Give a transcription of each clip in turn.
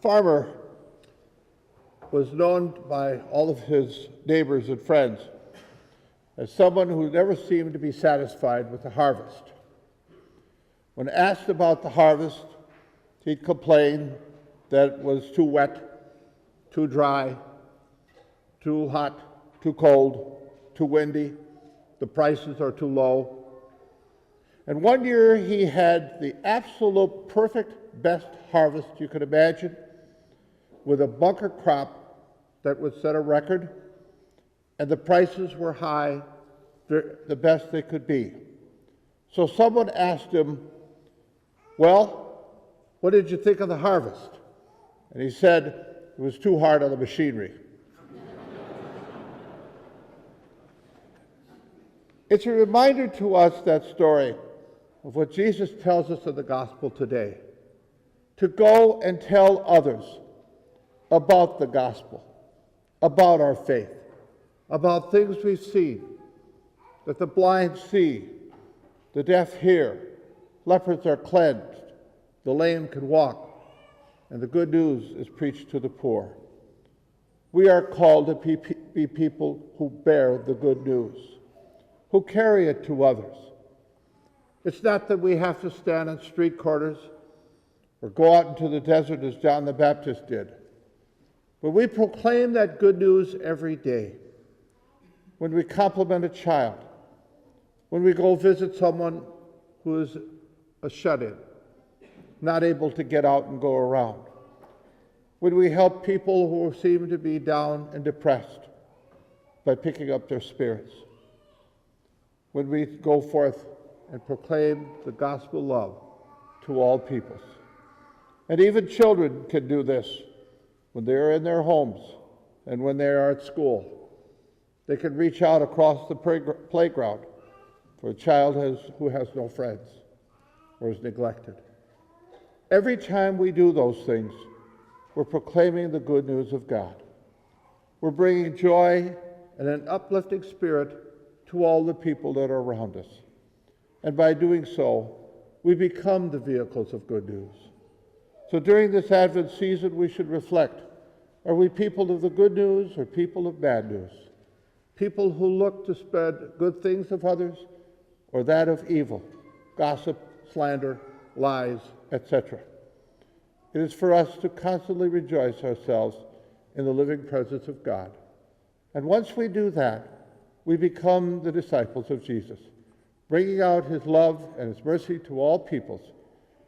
farmer was known by all of his neighbors and friends as someone who never seemed to be satisfied with the harvest. When asked about the harvest, he'd complain that it was too wet, too dry, too hot, too cold, too windy, the prices are too low. And one year he had the absolute perfect best harvest you could imagine, with a bunker crop that would set a record, and the prices were high, the best they could be. So someone asked him, well, what did you think of the harvest? And he said, it was too hard on the machinery. It's a reminder to us, that story, of what Jesus tells us in the gospel today, to go and tell others about the gospel, about our faith, about things we've seen, that the blind see, the deaf hear, lepers are cleansed, the lame can walk, and the good news is preached to the poor. We are called to be people who bear the good news, who carry it to others. It's not that we have to stand on street corners or go out into the desert as John the Baptist did, but we proclaim that good news every day. When we compliment a child, when we go visit someone who is a shut-in, not able to get out and go around, when we help people who seem to be down and depressed by picking up their spirits, when we go forth and proclaim the gospel love to all peoples. And even children can do this when they are in their homes and when they are at school. They can reach out across the playground for a child who has no friends or is neglected. Every time we do those things, we're proclaiming the good news of God. We're bringing joy and an uplifting spirit to all the people that are around us. And by doing so, we become the vehicles of good news. So during this Advent season, we should reflect, are we people of the good news or people of bad news? People who look to spread good things of others or that of evil, gossip, slander, lies, etc. It is for us to constantly rejoice ourselves in the living presence of God. And once we do that, we become the disciples of Jesus, bringing out his love and his mercy to all peoples,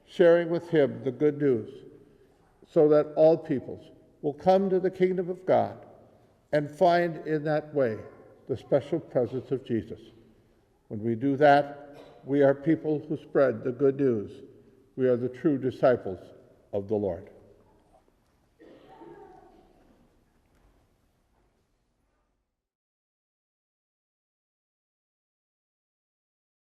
sharing with him the good news, so that all peoples will come to the kingdom of God and find in that way the special presence of Jesus. When we do that, we are people who spread the good news. We are the true disciples of the Lord.